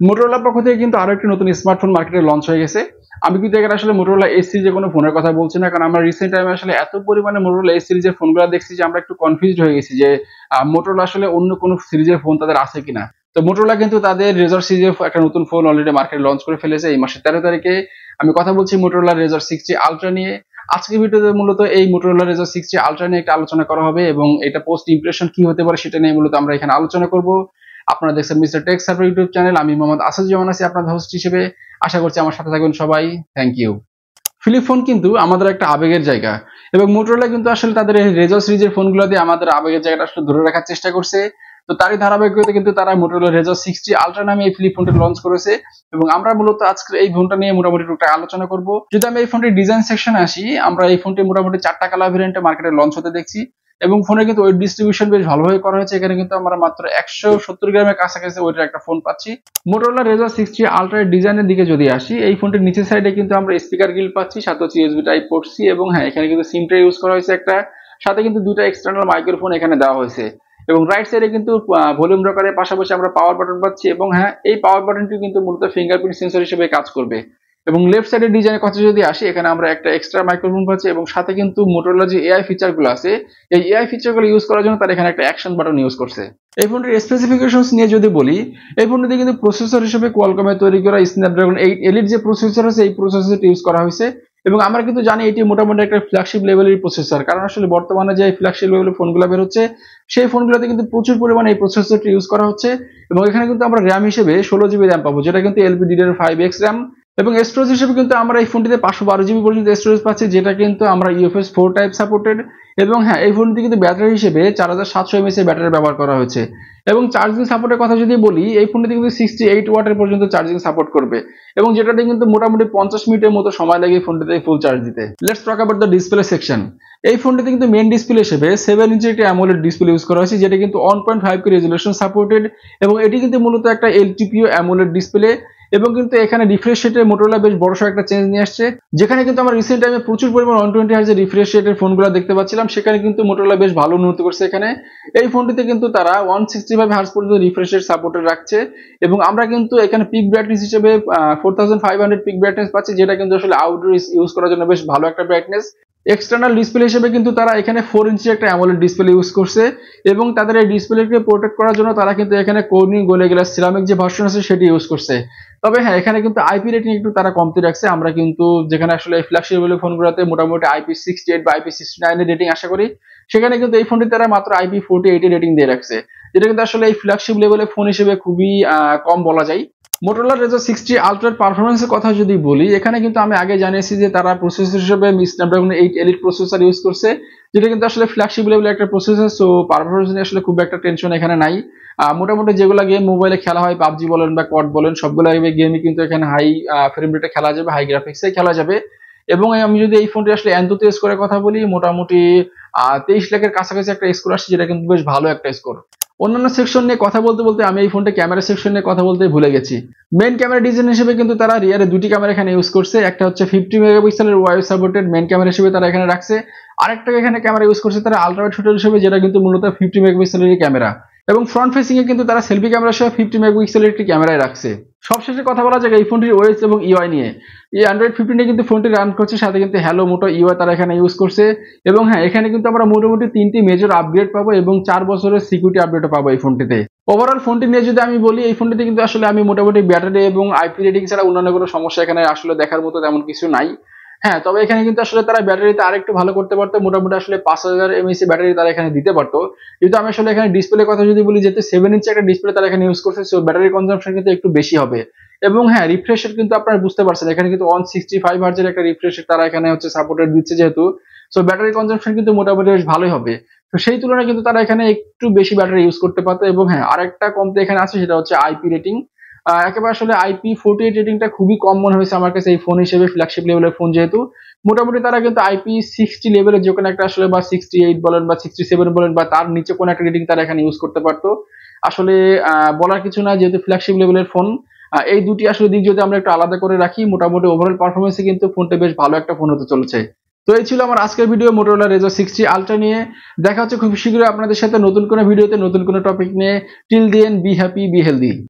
মোটরোলার পক্ষ থেকে কিন্তু আরো একটি নতুন স্মার্টফোন মার্কেটে লঞ্চ হয়ে গেছে। আমি কিন্তু এখানে আসলে মোটরোলা এস সিরিজের কোনো ফোনের কথা বলছি না, কারণ আমরা রিসেন্ট টাইমে আসলে এত পরিমাণে মোটরোলা এস সিরিজের ফোনগুলো দেখছি যে আমরা একটু কনফিউজড হয়ে গেছি যে মোটরোলা আসলে অন্য কোনো সিরিজের ফোন তাদের আছে কিনা। তো মোটরোলা কিন্তু তাদের রেজর সিরিজের একটা নতুন ফোন অলরেডি মার্কেটে লঞ্চ করে ফেলেছে এই মাসের 13 তারিখে। আমি কথা বলছি মোটরোলা রেজর 60 আলট্রা নিয়ে। আজকের ভিডিওতে মূলত এই মোটরোলা রেজর 60 আলট্রা নিয়ে একটা আলোচনা করা হবে এবং এটা পোস্ট ইমপ্রেশন কি হতে পারে সেটা নিয়ে মূলত আমরা এখানে আলোচনা করব। আপনারা দেখছেন mister tech server YouTube channel. আমি মোহাম্মদ আসাদুজ্জামান আছি আপনাদের হোস্ট হিসেবে। আশা করছি আমার সাথে থাকবেন সবাই। Thank you. ফ্লিপ ফোন কিন্তু আমাদের একটা আবেগের জায়গা এবং মোটরোলা কিন্তু আসলে তাদের এই রেজর সিরিজের ফোনগুলো দিয়ে আমাদের আবেগের জায়গাটা আসলে ধরে রাখার চেষ্টা করছে। তো তারই ধারাবাহিকতাতে কিন্তু তারা মোটরোলা রেজর 60 আলট্রা নামে এই ফ্লিপ ফোনটি লঞ্চ করেছে এবং আমরা মূলত আজকে এই ফোনটা নিয়ে মোটামুটি টুকটাক আলোচনা করব। যদি আমি এই ফোনটির ডিজাইন সেকশনে আসি, আমরা এই ফোনটি মোটামুটি 4টা কালার ভেরিয়েন্টে মার্কেটে লঞ্চ হতে দেখছি এবং ফোনে কিন্তু ওয়েট ডিস্ট্রিবিউশন বেশ ভালোভাবে করা হয়েছে। এখানে কিন্তু আমরা মাত্র 170 গ্রামের কাছাকাছি ওয়েটের একটা ফোন পাচ্ছি। মোটরোলা রেজর 60 আলট্রার ডিজাইনের দিকে যদি আসি, এই ফোনটির নিচের সাইডে কিন্তু আমরা স্পিকার গ্রিল পাচ্ছি, সাথে হচ্ছে ইউএসবি টাইপ পোর্ট সি এবং হ্যাঁ এখানে কিন্তু সিম ট্রে ইউজ করা হয়েছে একটা, সাথে কিন্তু দুটো এক্সটার্নাল মাইক্রোফোন এখানে দেওয়া হয়েছে এবং রাইট সাইডে কিন্তু ভলিউম রকারের পাশাপাশি আমরা পাওয়ার বাটন পাচ্ছি এবং হ্যাঁ এই পাওয়ার বাটনটি কিন্তু মূলত ফিঙ্গারপ্রিন্ট সেন্সর হিসেবে কাজ করবে। এবং লেফট সাইডের ডিজাইনের কথা যদি আসি, এখানে আমরা একটা এক্সট্রা মাইক্রোফোন পাচ্ছি এবং সাথে কিন্তু মোটরোলা যে এআই ফিচারগুলো আছে এই এআই ফিচারগুলো ইউজ করার জন্য তারা এখানে একটা অ্যাকশন বাটন ইউজ করছে। এই ফোনটির স্পেসিফিকেশনস নিয়ে যদি বলি, এই ফোনটিতে কিন্তু প্রসেসর হিসেবে কোয়ালকমের তৈরি করা স্ন্যাপড্রাগন 8 এলিট যে প্রসেসর আছে এই প্রসেসরটি ইউজ করা হয়েছে এবং আমরা কিন্তু জানি এটি মোটামুটি একটা ফ্ল্যাগশিপ লেভেলের প্রসেসর, কারণ আসলে বর্তমানে যে ফ্ল্যাগশিপ লেভেলের ফোনগুলো বের হচ্ছে সেই ফোনগুলোতে কিন্তু প্রচুর পরিমাণে এই প্রসেসরটি ইউজ করা হচ্ছে এবং এখানে কিন্তু আমরা র্যাম হিসেবে 16 জিবি র্যাম পাবো, যেটা কিন্তু LPDDR5X র্যাম এবং স্টোরেজ হিসেবে কিন্তু আমরা এই ফোনটিতে 512 জিবি পর্যন্ত স্টোরেজ পাচ্ছি, যেটা কিন্তু আমরা ইউএফএস 4 টাইপ সাপোর্টেড এবং হ্যাঁ এই ফোনটি কিন্তু ব্যাটারি হিসেবে 4700 mAh এর ব্যাটারি ব্যবহার করা হয়েছে এবং চার্জিং সাপোর্টের কথা যদি বলি, এই ফোনটিতে কিন্তু 68 ওয়াটের পর্যন্ত চার্জিং সাপোর্ট করবে এবং যেটাতে কিন্তু মোটামুটি 50 মিনিটের মতো সময় লাগে ফোনটিতে ফুল চার্জ দিতে। Let's talk about the display section. এই ফোনটিতে কিন্তু মেইন ডিসপ্লে হিসেবে 7 ইঞ্চের একটি অ্যামোলেড ডিসপ্লে ইউজ করা হয়েছে, যেটা কিন্তু 1.5K রেজোলিউশন সাপোর্টেড এবং এটি কিন্তু মূলত একটা LTPO অ্যামোলেড ডিসপ্লে এবং কিন্তু এখানে রিফ্রেশ রেটে মোটরোলা বেশ বড়সড় একটা চেঞ্জ নিয়ে আসছে, যেখানে কিন্তু আমরা রিসেন্ট টাইমে প্রচুর পরিমাণ 120 হার্জ রিফ্রেশ রেটের ফোনগুলো দেখতে পাচ্ছিলাম, সেখানে কিন্তু মোটরোলা বেশ ভালো উন্নতি করছে এখানে। এই ফোনটিতে কিন্তু তারা 165 হার্জ পর্যন্ত রিফ্রেশ রেট সাপোর্টেড রাখছে এবং আমরা কিন্তু এখানে পিক ব্রাইটনেস হিসেবে 4500 পিক ব্রাইটনেস পাচ্ছি, যেটা কিন্তু আসলে আউটডোর ইউজ করার জন্য বেশ ভালো একটা ব্রাইটনেস। এক্সটার্নাল ডিসপ্লে হিসেবে কিন্তু তারা এখানে 4 ইঞ্চি একটা অ্যামোলেড ডিসপ্লে ইউজ করছে এবং তাদের এই ডিসপ্লেকে প্রোটেক্ট করার জন্য তারা কিন্তু এখানে কোর্নিং গোলে গ্লাস সিরামিক যে ভার্সন আছে সেটি ইউজ করছে। তবে হ্যাঁ এখানে কিন্তু আইপি রেটিং একটু তারা কমতি রাখছে। আমরা কিন্তু যেখানে আসলে ফ্ল্যাগশিপ লেভেলের ফোনগুলোতে মোটামুটি IP68 বা IP69 এর রেটিং আশা করি, সেখানে কিন্তু এই ফোনটি তারা মাত্র IP48 এর রেটিং দিয়ে রাখছে, যেটা কিন্তু আসলে এই ফ্ল্যাগশিপ লেভেলের ফোন হিসেবে খুবই কম বলা যায়। মোটরোলা রেজর 60 আলট্রার পারফরমেন্সের কথা যদি বলি, এখানে কিন্তু আমি আগে জানিয়েছি যে তারা প্রসেসর হিসেবে স্ন্যাপড্রাগন 8 এলিট প্রসেসর ইউজ করছে, যেটা কিন্তু আসলে ফ্ল্যাগশিপ লেভেলের একটা প্রসেসর। সো পারফরমেন্স নিয়ে আসলে খুব একটা টেনশন এখানে নাই। মোটামুটি যেগুলো গেম মোবাইলে খেলা হয়, পাবজি বলেন বা কড বলেন, সবগুলো গেমই কিন্তু এখানে হাই ফ্রেম রেটে খেলা যাবে, হাই গ্রাফিক্সে খেলা যাবে। এবং আমি যদি এই ফোনটি আসলে অ্যান্তুতে স্কোরের কথা বলি, মোটামুটি 23 লাখের কাছাকাছি একটা স্কোর আসছে, যেটা কিন্তু বেশ ভালো একটা স্কোর। অন্যান্য সেকশন নিয়ে কথা বলতে বলতে আমি এই ফোনটা ক্যামেরা সেকশন নিয়ে কথা বলতে ভুলে গেছি। মেইন ক্যামেরা ডিজাইন হিসেবে কিন্তু তারা রিয়ারে দুটি ক্যামেরা এখানে ইউজ করছে, একটা হচ্ছে 50 মেগাপিক্সেলের ওয়াইড সাপোর্টেড মেইন ক্যামেরা হিসেবে তারা এখানে রাখছে, আরেকটা এখানে ক্যামেরা ইউজ করছে তারা আলট্রা ওয়াইড শুটার হিসেবে, যেটা কিন্তু মূলত 50 মেগাপিক্সেলের ক্যামেরা এবং ফ্রন্ট ফেসিং এ কিন্তু তারা সেলফি ক্যামেরা সহ 50 মেগাপিক্সেলের একটি ক্যামেরায় রাখছে। সবশেষে কথা বলা যাক এই ফোনটির ওএস এবং ইউআই নিয়ে। এই অ্যান্ড্রয়েড 15 এ কিন্তু ফোনটি রান করছে, সাথে কিন্তু হ্যালো মোটো ইউআই তারা এখানে ইউজ করছে এবং হ্যাঁ এখানে কিন্তু আমরা মোটামুটি 3টি মেজর আপগ্রেড পাবো এবং 4 বছরের সিকিউরিটি আপডেটও পাবো এই ফোনটিতে। ওভারঅল ফোনটি নিয়ে যদি আমি বলি, এই ফোনটিতে কিন্তু আসলে আমি মোটামুটি ব্যাটারি এবং আইপি রেটিং ছাড়া অন্যান্য কোনো সমস্যা এখানে আসলে দেখার মতো তেমন কিছু নাই। হ্যাঁ তবে এখানে কিন্তু আসলে তারা ব্যাটারিতে আরেকটু ভালো করতে পারতো, মোটামুটি আসলে 5000 mAh ব্যাটারি তারা এখানে দিতে পারতো। কিন্তু আমি আসলে এখানে ডিসপ্লে কথা যদি বলি, যেহেতু 7 ইঞ্চি একটা ডিসপ্লে তারা এখানে ইউজ করছে, সো ব্যাটারি কনজাম্পশন কিন্তু একটু বেশি হবে। এবং হ্যাঁ রিফ্রেশ রেট কিন্তু আপনারা বুঝতে পারছেন, এখানে কিন্তু 165 হার্জের একটা রিফ্রেশ রেট তারা এখানে হচ্ছে সাপোর্টেড দিচ্ছে যেহেতু, সো ব্যাটারি কনজাম্পশন কিন্তু মোটামুটি বেশ ভালোই হবে। তো সেই তুলনায় কিন্তু তারা এখানে একটু বেশি ব্যাটারি ইউজ করতে পারতো এবং হ্যাঁ আরেকটা কমতে এখানে আছে, সেটা হচ্ছে আইপি রেটিং। একেবারে আসলে IP48 রেটিংটা খুবই কম মনে হয়েছে আমার কাছে এই ফোন হিসেবে, ফ্ল্যাগশিপ লেভেলের ফোন যেহেতু। মোটামুটি তারা কিন্তু IP60 লেভেলের যে কোনো একটা আসলে বা 68 বলেন বা 67 বলেন বা তার নিচে কোনো একটা রেটিং তারা এখানে ইউজ করতে পারতো। আসলে বলার কিছু না, যেহেতু ফ্ল্যাগশিপ লেভেলের ফোন। এই দুটি আসলে দিক যদি আমরা একটু আলাদা করে রাখি, মোটামুটি ওভারঅল পারফরমেন্সে কিন্তু ফোনটা বেশ ভালো একটা ফোন হতে চলেছে। তো এই ছিল আমার আজকের ভিডিও মোটরোলা রেজর 60 আলট্রা নিয়ে। দেখা হচ্ছে খুব শীঘ্রই আপনাদের সাথে নতুন কোনো ভিডিওতে নতুন কোনো টপিক নিয়ে। Till then be happy, be healthy.